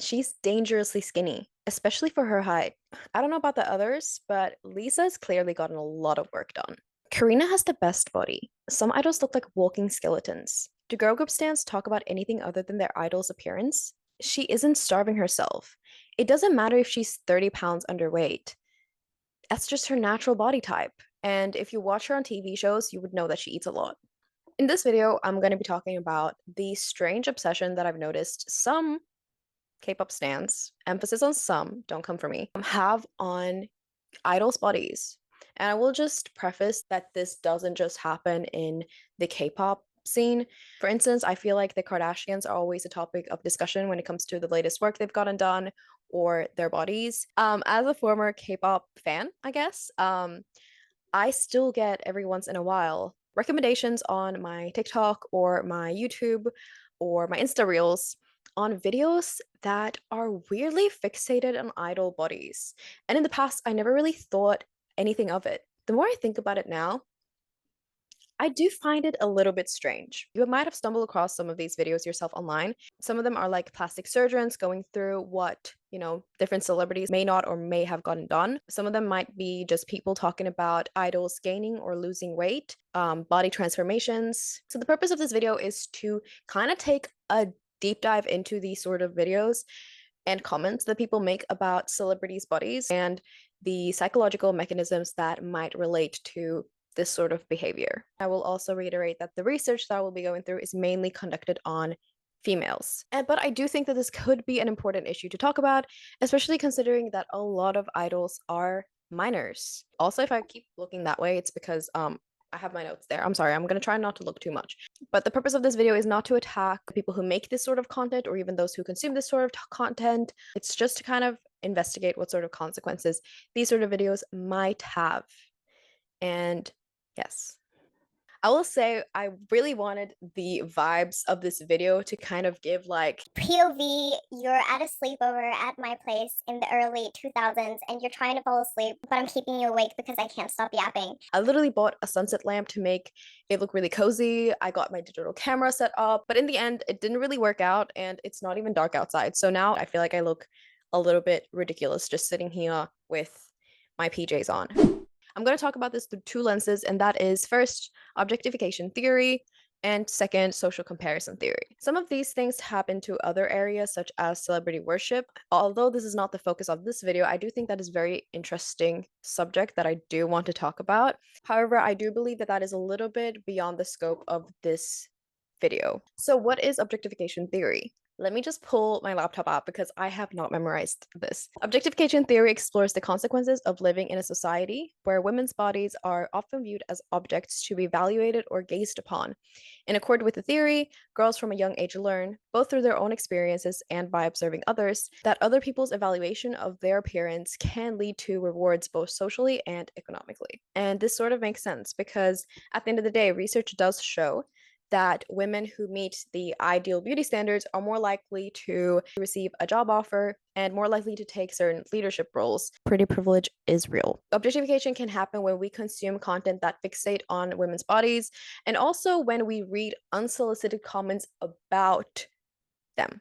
She's dangerously skinny, especially for her height. I don't know about the others, but Lisa's clearly gotten a lot of work done. Karina has the best body. Some idols look like walking skeletons. Do girl group stans talk about anything other than their idol's appearance? She isn't starving herself. It doesn't matter if she's 30 pounds underweight. That's just her natural body type. And if you watch her on TV shows, you would know that she eats a lot. In this video, I'm going to be talking about the strange obsession that I've noticed some K-pop stans, emphasis on some, don't come for me, have on idols' bodies. And I will just preface that this doesn't just happen in the K-pop scene. For instance, I feel like the Kardashians are always a topic of discussion when it comes to the latest work they've gotten done or their bodies. As a former K-pop fan, I guess, I still get every once in a while recommendations on my TikTok or my YouTube or my Insta Reels on videos that are weirdly fixated on idol bodies. And in the past, I never really thought anything of it. The more I think about it now, I do find it a little bit strange. You might have stumbled across some of these videos yourself online. Some of them are like plastic surgeons going through what, different celebrities may not or may have gotten done. Some of them might be just people talking about idols gaining or losing weight, body transformations. So the purpose of this video is to kind of take a deep dive into these sort of videos and comments that people make about celebrities' bodies and the psychological mechanisms that might relate to this sort of behavior. I will also reiterate that the research that I will be going through is mainly conducted on females. But I do think that this could be an important issue to talk about, especially considering that a lot of idols are minors. Also, if I keep looking that way, it's because I have my notes there. I'm sorry, I'm going to try not to look too much. But the purpose of this video is not to attack people who make this sort of content or even those who consume this sort of content. It's just to kind of investigate what sort of consequences these sort of videos might have. And yes, I will say I really wanted the vibes of this video to kind of give like POV, you're at a sleepover at my place in the early 2000s and you're trying to fall asleep, but I'm keeping you awake because I can't stop yapping. I literally bought a sunset lamp to make it look really cozy. I got my digital camera set up, but in the end, it didn't really work out and it's not even dark outside. So now I feel like I look a little bit ridiculous just sitting here with my PJs on. I'm going to talk about this through two lenses, and that is first, objectification theory, and second, social comparison theory. Some of these things happen to other areas, such as celebrity worship. Although this is not the focus of this video, I do think that is very interesting subject that I do want to talk about. However, I do believe that that is a little bit beyond the scope of this video. So what is objectification theory? Let me just pull my laptop out because I have not memorized this. Objectification theory explores the consequences of living in a society where women's bodies are often viewed as objects to be evaluated or gazed upon. In accord with the theory, girls from a young age learn, both through their own experiences and by observing others, that other people's evaluation of their appearance can lead to rewards both socially and economically. And this sort of makes sense because at the end of the day, research does show that women who meet the ideal beauty standards are more likely to receive a job offer and more likely to take certain leadership roles. Pretty privilege is real. Objectification can happen when we consume content that fixate on women's bodies and also when we read unsolicited comments about them,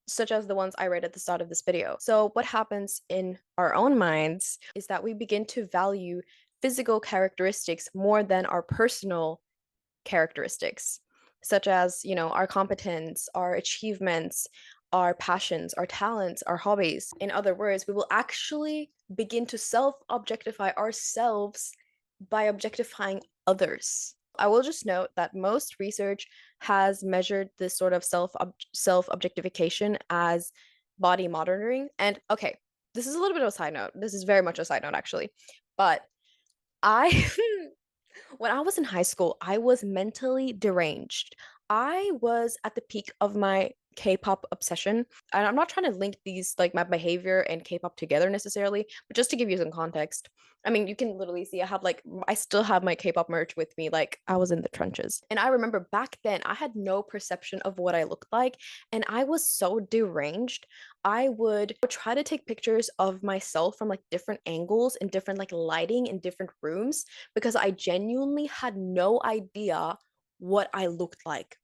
such as the ones I read at the start of this video. So what happens in our own minds is that we begin to value physical characteristics more than our personal characteristics, such as, our competence, our achievements, our passions, our talents, our hobbies. In other words, we will actually begin to self-objectify ourselves by objectifying others. I will just note that most research has measured this sort of self-objectification as body monitoring. And okay, this is a little bit of a side note. This is very much a side note, actually. But I when I was in high school, I was mentally deranged. I was at the peak of my K-pop obsession. And I'm not trying to link these, like my behavior and K-pop together necessarily, but just to give you some context. I mean, you can literally see I still have my K-pop merch with me. Like I was in the trenches. And I remember back then I had no perception of what I looked like. And I was so deranged. I would try to take pictures of myself from like different angles and different like lighting in different rooms because I genuinely had no idea what I looked like,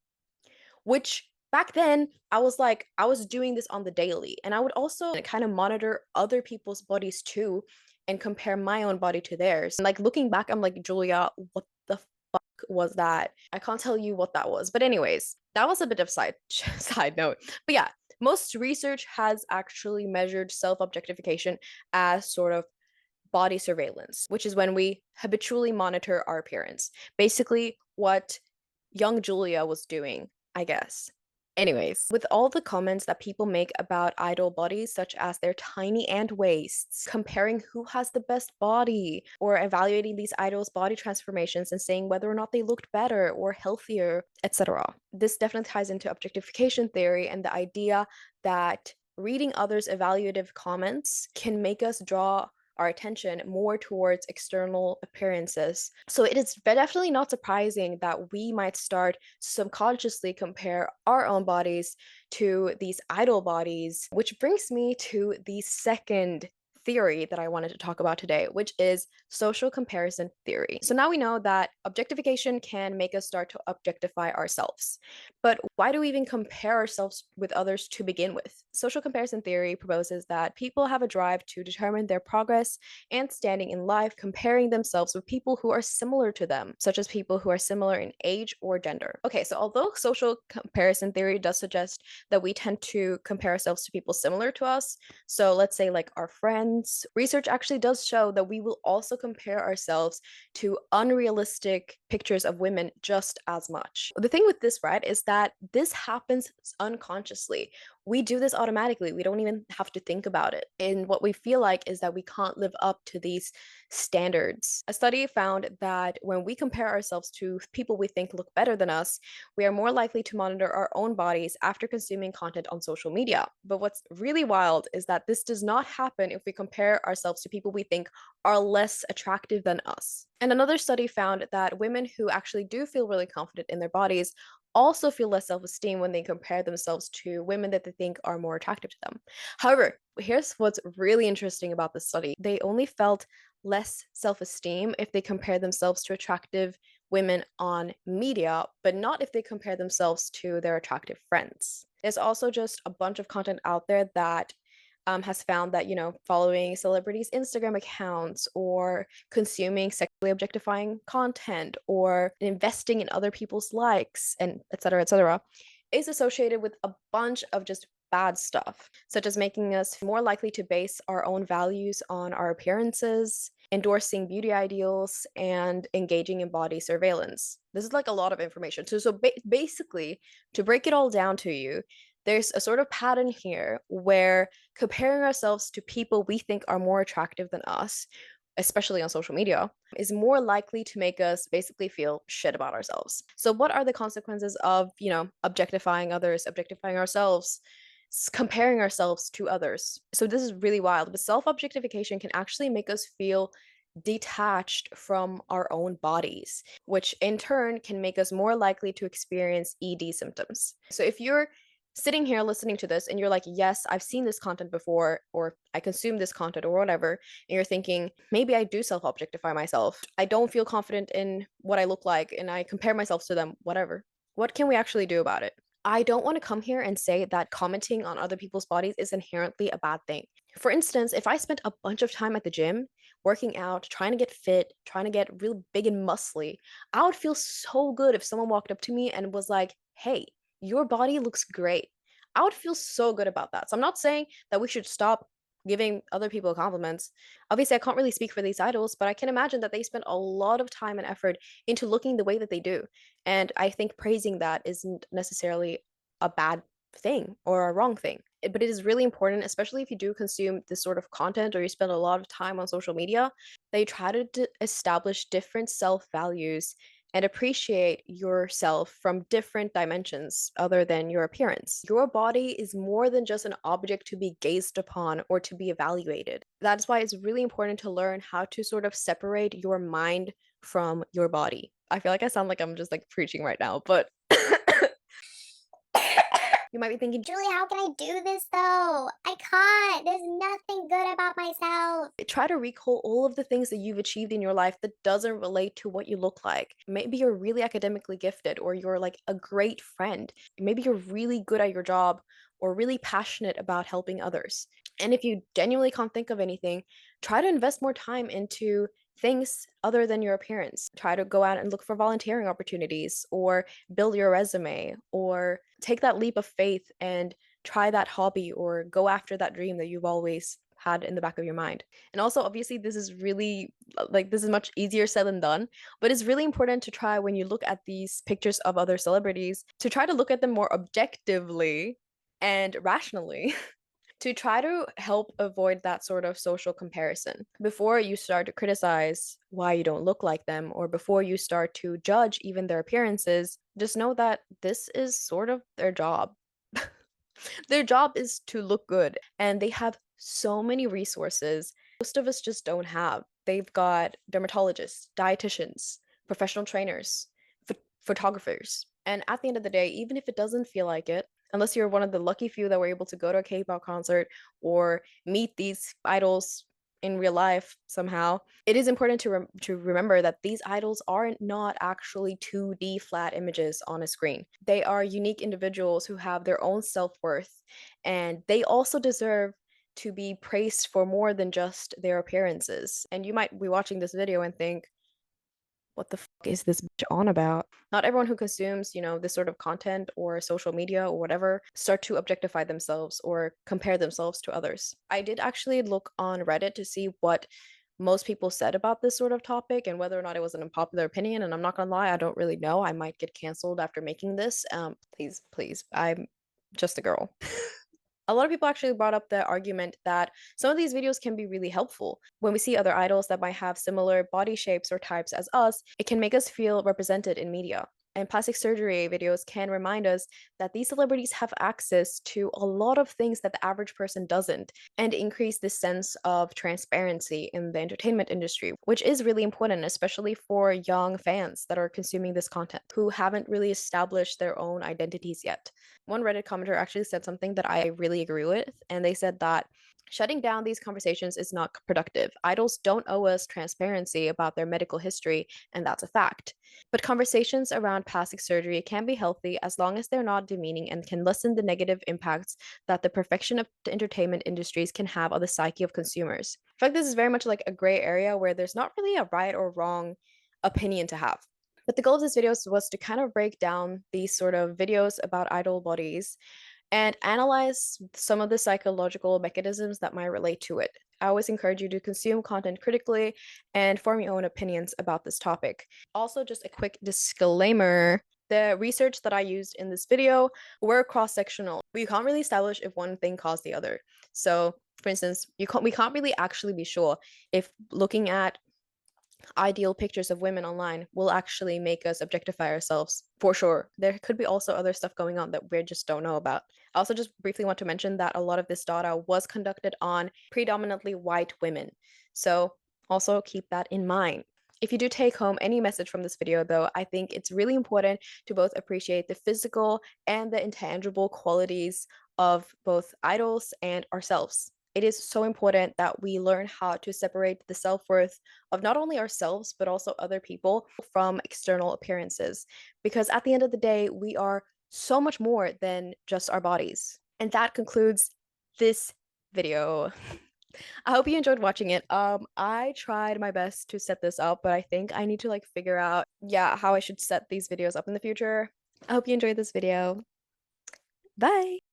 which Back then, I was doing this on the daily, and I would also kind of monitor other people's bodies too and compare my own body to theirs. Like looking back, I'm like, Julia, what the fuck was that? I can't tell you what that was. But anyways, that was a bit of side note. But yeah, most research has actually measured self-objectification as sort of body surveillance, which is when we habitually monitor our appearance. Basically, what young Julia was doing, I guess. Anyways, with all the comments that people make about idol bodies, such as their tiny ant waists, comparing who has the best body, or evaluating these idols' body transformations and saying whether or not they looked better or healthier, etc. This definitely ties into objectification theory and the idea that reading others' evaluative comments can make us draw our attention more towards external appearances. So it is definitely not surprising that we might start subconsciously compare our own bodies to these idol bodies, which brings me to the second theory that I wanted to talk about today, which is social comparison theory. So now we know that objectification can make us start to objectify ourselves. But why do we even compare ourselves with others to begin with? Social comparison theory proposes that people have a drive to determine their progress and standing in life, comparing themselves with people who are similar to them, such as people who are similar in age or gender. Okay, so although social comparison theory does suggest that we tend to compare ourselves to people similar to us, so let's say like our friends, research actually does show that we will also compare ourselves to unrealistic pictures of women just as much. The thing with this, right, is that this happens unconsciously. We do this automatically. We don't even have to think about it. And what we feel like is that we can't live up to these standards. A study found that when we compare ourselves to people we think look better than us, we are more likely to monitor our own bodies after consuming content on social media. But what's really wild is that this does not happen if we compare ourselves to people we think are less attractive than us. And another study found that women who actually do feel really confident in their bodies also feel less self-esteem when they compare themselves to women that they think are more attractive to them. However, here's what's really interesting about this study. They only felt less self-esteem if they compare themselves to attractive women on media, but not if they compare themselves to their attractive friends. There's also just a bunch of content out there that has found that, following celebrities' Instagram accounts or consuming sexually objectifying content or investing in other people's likes and et cetera, is associated with a bunch of just bad stuff, such as making us more likely to base our own values on our appearances, endorsing beauty ideals, and engaging in body surveillance. This is like a lot of information. So basically, to break it all down to you, there's a sort of pattern here where comparing ourselves to people we think are more attractive than us, especially on social media, is more likely to make us basically feel shit about ourselves. So what are the consequences of, objectifying others, objectifying ourselves, comparing ourselves to others? So this is really wild, but self-objectification can actually make us feel detached from our own bodies, which in turn can make us more likely to experience ED symptoms. So if you're sitting here listening to this and you're like, yes, I've seen this content before, or I consume this content or whatever, and you're thinking, maybe I do self objectify myself. I don't feel confident in what I look like and I compare myself to them, whatever. What can we actually do about it? I don't want to come here and say that commenting on other people's bodies is inherently a bad thing. For instance, if I spent a bunch of time at the gym, working out, trying to get fit, trying to get real big and muscly, I would feel so good if someone walked up to me and was like, hey, your body looks great. I would feel so good about that. So I'm not saying that we should stop giving other people compliments. Obviously, I can't really speak for these idols, but I can imagine that they spend a lot of time and effort into looking the way that they do. And I think praising that isn't necessarily a bad thing or a wrong thing. But it is really important, especially if you do consume this sort of content or you spend a lot of time on social media, that you try to establish different self values and appreciate yourself from different dimensions other than your appearance. Your body is more than just an object to be gazed upon or to be evaluated. That's why it's really important to learn how to sort of separate your mind from your body. I feel like I sound like I'm just like preaching right now, but you might be thinking, Julie, how can I do this though? I can't. There's nothing feeling good about myself. Try to recall all of the things that you've achieved in your life that doesn't relate to what you look like. Maybe you're really academically gifted, or you're like a great friend. Maybe you're really good at your job or really passionate about helping others. And if you genuinely can't think of anything, try to invest more time into things other than your appearance. Try to go out and look for volunteering opportunities, or build your resume, or take that leap of faith and try that hobby, or go after that dream that you've always had in the back of your mind. And also, obviously, this is really like this is much easier said than done, but it's really important to try when you look at these pictures of other celebrities to try to look at them more objectively and rationally to try to help avoid that sort of social comparison. Before you start to criticize why you don't look like them, or before you start to judge even their appearances, just know that this is sort of their job. Their job is to look good, and they have so many resources most of us just don't have. They've got dermatologists, dietitians, professional trainers, photographers. And at the end of the day, even if it doesn't feel like it, unless you're one of the lucky few that were able to go to a K-pop concert or meet these idols in real life somehow, it is important to remember that these idols aren't not actually 2D flat images on a screen. They are unique individuals who have their own self-worth, and they also deserve to be praised for more than just their appearances. And you might be watching this video and think, what the fuck is this bitch on about? Not everyone who consumes, this sort of content or social media or whatever start to objectify themselves or compare themselves to others. I did actually look on Reddit to see what most people said about this sort of topic and whether or not it was an unpopular opinion. And I'm not gonna lie, I don't really know. I might get canceled after making this. Please, I'm just a girl. A lot of people actually brought up the argument that some of these videos can be really helpful. When we see other idols that might have similar body shapes or types as us, it can make us feel represented in media. And plastic surgery videos can remind us that these celebrities have access to a lot of things that the average person doesn't, and increase this sense of transparency in the entertainment industry, which is really important, especially for young fans that are consuming this content who haven't really established their own identities yet. One Reddit commenter actually said something that I really agree with, and they said that shutting down these conversations is not productive. Idols don't owe us transparency about their medical history, and that's a fact. But conversations around plastic surgery can be healthy as long as they're not demeaning and can lessen the negative impacts that the perfection of the entertainment industries can have on the psyche of consumers. I feel like this is very much like a gray area where there's not really a right or wrong opinion to have. But the goal of this video was to kind of break down these sort of videos about idol bodies and analyze some of the psychological mechanisms that might relate to it. I always encourage you to consume content critically and form your own opinions about this topic. Also, just a quick disclaimer. The research that I used in this video were cross-sectional. We can't really establish if one thing caused the other. So, for instance, we can't really actually be sure if looking at ideal pictures of women online will actually make us objectify ourselves for sure. There could be also other stuff going on that we just don't know about. I also just briefly want to mention that a lot of this data was conducted on predominantly white women. So also keep that in mind. If you do take home any message from this video, though, I think it's really important to both appreciate the physical and the intangible qualities of both idols and ourselves. It is so important that we learn how to separate the self-worth of not only ourselves, but also other people from external appearances. Because at the end of the day, we are so much more than just our bodies. And that concludes this video. I hope you enjoyed watching it. I tried my best to set this up, but I think I need to like figure out, yeah, how I should set these videos up in the future. I hope you enjoyed this video. Bye!